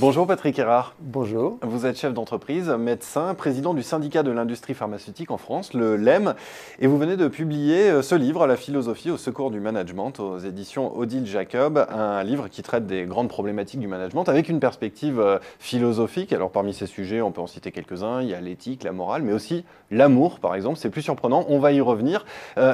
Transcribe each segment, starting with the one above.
Bonjour Patrick Erard. Bonjour. Vous êtes chef d'entreprise, médecin, président du syndicat de l'industrie pharmaceutique en France, le LEM, et vous venez de publier ce livre, La philosophie au secours du management, aux éditions Odile Jacob, un livre qui traite des grandes problématiques du management avec une perspective philosophique. Alors parmi ces sujets, on peut en citer quelques-uns, il y a l'éthique, la morale, mais aussi l'amour par exemple, c'est plus surprenant, on va y revenir.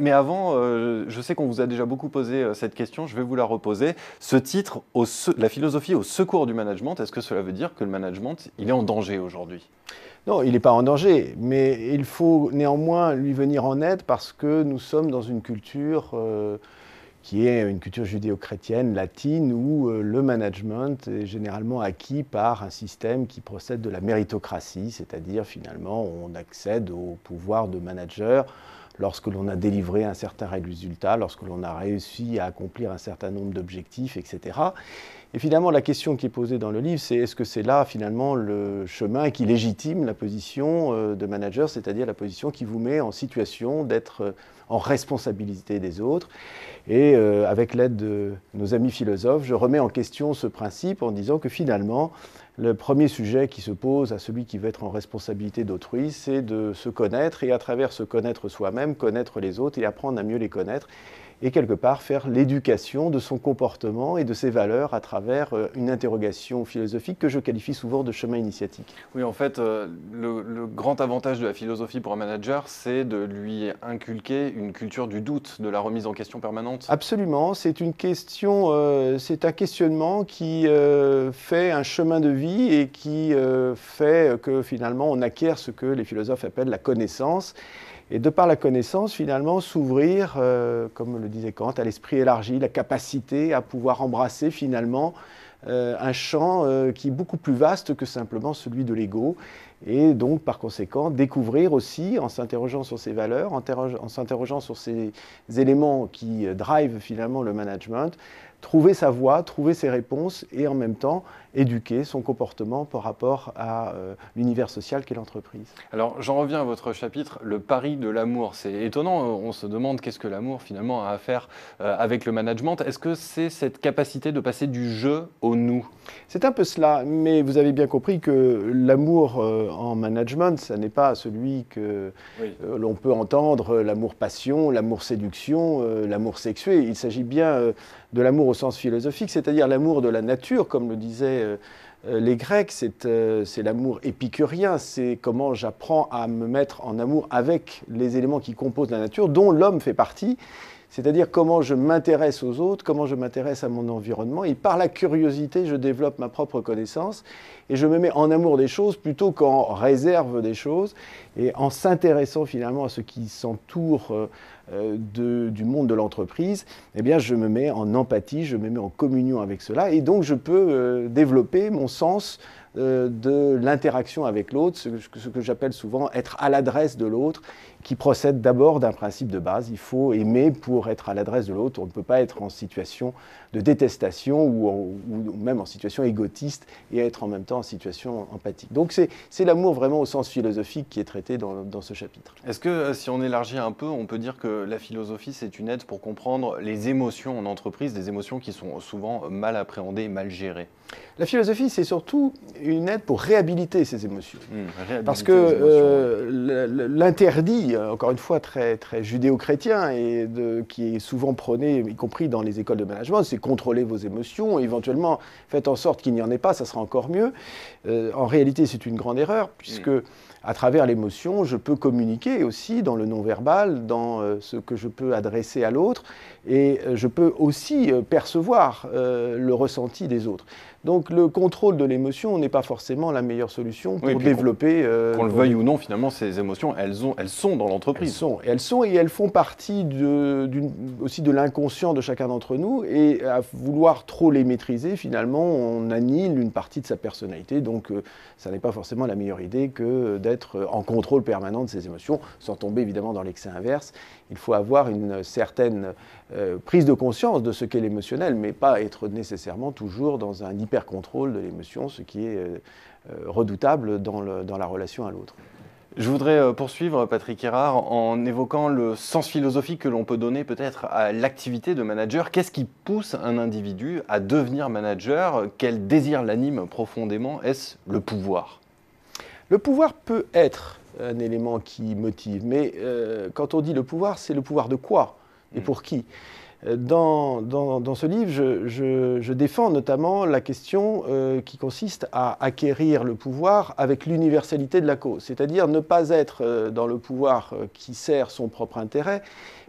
Mais avant, je sais qu'on vous a déjà beaucoup posé cette question, je vais vous la reposer. Ce titre, La philosophie au secours du management, est-ce que cela veut dire que le management, il est en danger aujourd'hui? Non, il n'est pas en danger, mais il faut néanmoins lui venir en aide parce que nous sommes dans une culture qui est une culture judéo-chrétienne, latine, où le management est généralement acquis par un système qui procède de la méritocratie, c'est-à-dire finalement on accède au pouvoir de manager lorsque l'on a délivré un certain résultat, lorsque l'on a réussi à accomplir un certain nombre d'objectifs, etc. Et finalement, la question qui est posée dans le livre, c'est est-ce que c'est là, finalement, le chemin qui légitime la position de manager, c'est-à-dire la position qui vous met en situation d'être en responsabilité des autres. Et avec l'aide de nos amis philosophes, je remets en question ce principe en disant que finalement, le premier sujet qui se pose à celui qui veut être en responsabilité d'autrui, c'est de se connaître et à travers se connaître soi-même, connaître les autres et apprendre à mieux les connaître. Et quelque part faire l'éducation de son comportement et de ses valeurs à travers une interrogation philosophique que je qualifie souvent de chemin initiatique. Oui, en fait, le grand avantage de la philosophie pour un manager, c'est de lui inculquer une culture du doute, de la remise en question permanente. Absolument, c'est une question, c'est un questionnement qui fait un chemin de vie et qui fait que finalement on acquiert ce que les philosophes appellent la connaissance. Et de par la connaissance, finalement, s'ouvrir, comme le disait Kant, à l'esprit élargi, la capacité à pouvoir embrasser finalement un champ qui est beaucoup plus vaste que simplement celui de l'ego. Et donc, par conséquent, découvrir aussi, en s'interrogeant sur ses valeurs, en s'interrogeant sur ces éléments qui drivent finalement le management, trouver sa voie, trouver ses réponses et en même temps éduquer son comportement par rapport à l'univers social qu'est l'entreprise. Alors j'en reviens à votre chapitre, le pari de l'amour. C'est étonnant, on se demande qu'est-ce que l'amour finalement a à faire avec le management. Est-ce que c'est cette capacité de passer du je au nous? C'est un peu cela, mais vous avez bien compris que l'amour en management, ça n'est pas celui que l'on peut entendre, l'amour-passion, l'amour-séduction, l'amour sexué. Il s'agit bien de l'amour au sens philosophique, c'est-à-dire l'amour de la nature, comme le disaient les Grecs, c'est l'amour épicurien, c'est comment j'apprends à me mettre en amour avec les éléments qui composent la nature, dont l'homme fait partie, c'est-à-dire comment je m'intéresse aux autres, comment je m'intéresse à mon environnement, et par la curiosité, je développe ma propre connaissance, et je me mets en amour des choses plutôt qu'en réserve des choses, et en s'intéressant finalement à ce qui s'entoure du monde de l'entreprise, eh bien je me mets en empathie, je me mets en communion avec cela, et donc je peux développer mon sens de l'interaction avec l'autre, ce que j'appelle souvent être à l'adresse de l'autre, qui procède d'abord d'un principe de base. Il faut aimer pour être à l'adresse de l'autre. On ne peut pas être en situation de détestation ou même en situation égotiste et être en même temps en situation empathique. Donc c'est l'amour vraiment au sens philosophique qui est traité dans ce chapitre. Est-ce que si on élargit un peu, on peut dire que la philosophie c'est une aide pour comprendre les émotions en entreprise, des émotions qui sont souvent mal appréhendées, mal gérées? La philosophie, c'est surtout une aide pour réhabiliter ces émotions. Parce Les que l'interdit, encore une fois très, très judéo-chrétien, et qui est souvent prôné, y compris dans les écoles de management, c'est contrôler vos émotions, éventuellement faites en sorte qu'il n'y en ait pas, ça sera encore mieux. En réalité, c'est une grande erreur, puisque à travers l'émotion, je peux communiquer aussi dans le non-verbal, dans ce que je peux adresser à l'autre, et je peux aussi percevoir le ressenti des autres. Donc le contrôle de l'émotion n'est pas forcément la meilleure solution pour développer... Qu'on le veuille ou non, finalement, ces émotions, elles sont dans l'entreprise. Elles sont et elles font partie aussi de l'inconscient de chacun d'entre nous, et à vouloir trop les maîtriser, finalement, on annihile une partie de sa personnalité. Donc ça n'est pas forcément la meilleure idée que d'être en contrôle permanent de ses émotions, sans tomber évidemment dans l'excès inverse. Il faut avoir une certaine prise de conscience de ce qu'est l'émotionnel, mais pas être nécessairement toujours dans un hyper-contrôle de l'émotion, ce qui est redoutable dans la relation à l'autre. Je voudrais poursuivre, Patrick Errard, en évoquant le sens philosophique que l'on peut donner peut-être à l'activité de manager. Qu'est-ce qui pousse un individu à devenir manager? Quel désir l'anime profondément? Est-ce le pouvoir? Le pouvoir peut être un élément qui motive, mais quand on dit le pouvoir, c'est le pouvoir de quoi et pour qui? Dans ce livre, je défends notamment la question qui consiste à acquérir le pouvoir avec l'universalité de la cause, c'est-à-dire ne pas être dans le pouvoir qui sert son propre intérêt,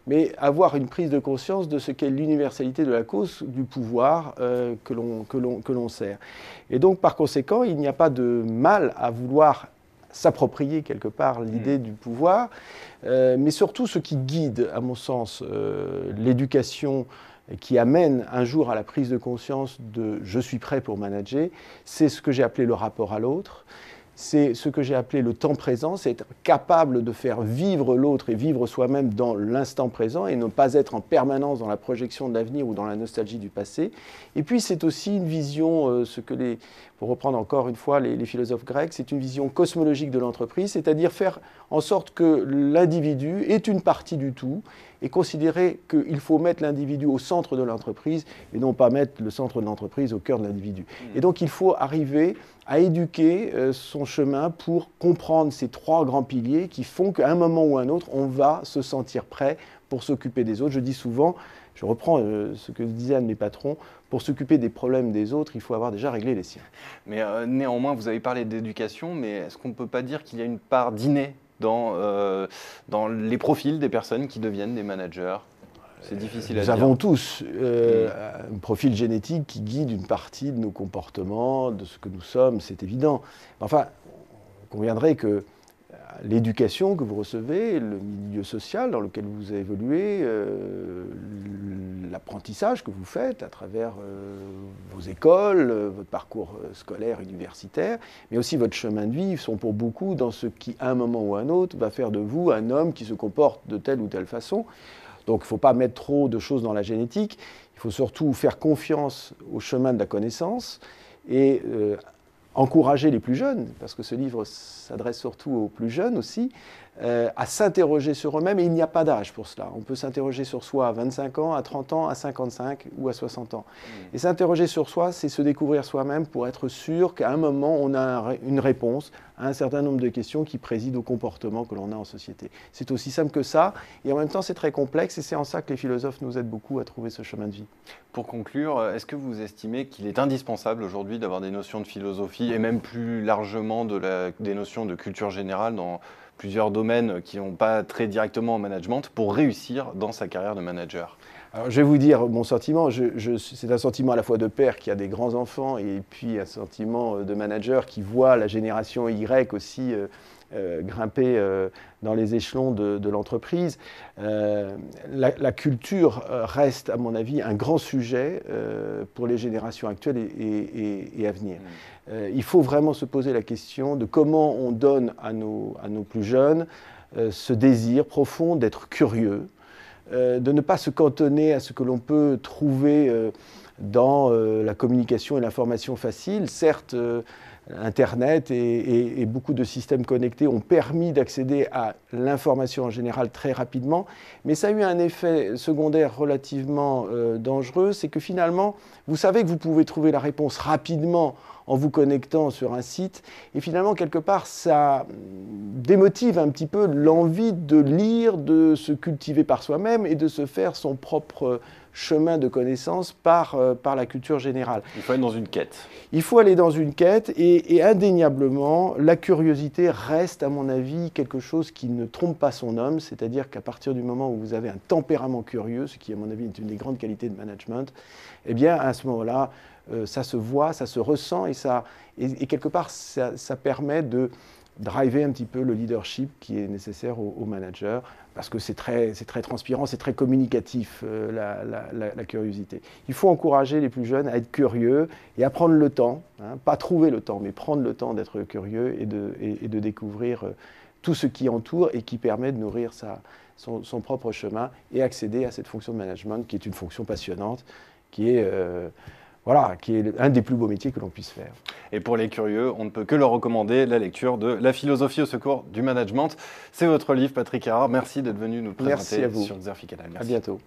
mais avoir une prise de conscience de ce qu'est l'universalité de la cause du pouvoir que l'on sert. Et donc, par conséquent, il n'y a pas de mal à vouloir s'approprier quelque part l'idée du pouvoir, mais surtout ce qui guide, à mon sens, l'éducation qui amène un jour à la prise de conscience de « je suis prêt pour manager », c'est ce que j'ai appelé le rapport à l'autre, c'est ce que j'ai appelé le temps présent, c'est être capable de faire vivre l'autre et vivre soi-même dans l'instant présent et ne pas être en permanence dans la projection de l'avenir ou dans la nostalgie du passé. Et puis c'est aussi une vision, pour reprendre encore une fois les philosophes grecs, c'est une vision cosmologique de l'entreprise, c'est-à-dire faire en sorte que l'individu est une partie du tout et considérer qu'il faut mettre l'individu au centre de l'entreprise et non pas mettre le centre de l'entreprise au cœur de l'individu. Et donc il faut arriver à éduquer son chemin pour comprendre ces trois grands piliers qui font qu'à un moment ou à un autre, on va se sentir prêt pour s'occuper des autres. Je dis souvent, je reprends ce que disait un de mes patrons, pour s'occuper des problèmes des autres, il faut avoir déjà réglé les siens. Mais néanmoins, vous avez parlé d'éducation, mais est-ce qu'on ne peut pas dire qu'il y a une part d'inné dans les profils des personnes qui deviennent des managers? C'est difficile à dire. Nous avons tous un profil génétique qui guide une partie de nos comportements, de ce que nous sommes, c'est évident. Enfin, on conviendrait que l'éducation que vous recevez, le milieu social dans lequel vous évoluez, l'apprentissage que vous faites à travers vos écoles, votre parcours scolaire, universitaire, mais aussi votre chemin de vie sont pour beaucoup dans ce qui, à un moment ou à un autre, va faire de vous un homme qui se comporte de telle ou telle façon. Donc il ne faut pas mettre trop de choses dans la génétique, il faut surtout faire confiance au chemin de la connaissance et encourager les plus jeunes, parce que ce livre s'adresse surtout aux plus jeunes aussi, à s'interroger sur eux-mêmes, et il n'y a pas d'âge pour cela. On peut s'interroger sur soi à 25 ans, à 30 ans, à 55 ou à 60 ans. Et s'interroger sur soi, c'est se découvrir soi-même pour être sûr qu'à un moment, on a une réponse à un certain nombre de questions qui président au comportement que l'on a en société. C'est aussi simple que ça, et en même temps, c'est très complexe, et c'est en ça que les philosophes nous aident beaucoup à trouver ce chemin de vie. Pour conclure, est-ce que vous estimez qu'il est indispensable aujourd'hui d'avoir des notions de philosophie, et même plus largement des notions de culture générale dans plusieurs domaines qui n'ont pas trait directement au management pour réussir dans sa carrière de manager? Alors, je vais vous dire mon sentiment. C'est un sentiment à la fois de père qui a des grands-enfants et puis un sentiment de manager qui voit la génération Y aussi grimper dans les échelons de l'entreprise. La culture reste, à mon avis, un grand sujet pour les générations actuelles et à venir. Il faut vraiment se poser la question de comment on donne à nos plus jeunes ce désir profond d'être curieux, de ne pas se cantonner à ce que l'on peut trouver dans la communication et l'information facile. Certes, Internet et beaucoup de systèmes connectés ont permis d'accéder à l'information en général très rapidement, mais ça a eu un effet secondaire relativement dangereux, c'est que finalement, vous savez que vous pouvez trouver la réponse rapidement en vous connectant sur un site, et finalement, quelque part, ça démotive un petit peu l'envie de lire, de se cultiver par soi-même et de se faire son propre chemin de connaissance par la culture générale. Il faut être dans une quête. Il faut aller dans une quête et indéniablement, la curiosité reste, à mon avis, quelque chose qui ne trompe pas son homme, c'est-à-dire qu'à partir du moment où vous avez un tempérament curieux, ce qui, à mon avis, est une des grandes qualités de management, eh bien, à ce moment-là, ça se voit, ça se ressent et quelque part, ça permet de driver un petit peu le leadership qui est nécessaire aux managers, parce que c'est très transpirant, c'est très communicatif, la curiosité. Il faut encourager les plus jeunes à être curieux et à prendre le temps, pas trouver le temps, mais prendre le temps d'être curieux et de découvrir tout ce qui entoure et qui permet de nourrir son propre chemin et accéder à cette fonction de management qui est une fonction passionnante, qui est voilà, qui est un des plus beaux métiers que l'on puisse faire. Et pour les curieux, on ne peut que leur recommander la lecture de La philosophie au secours du management. C'est votre livre, Patrick Erard. Merci d'être venu nous présenter sur Xerfi Canal. À bientôt.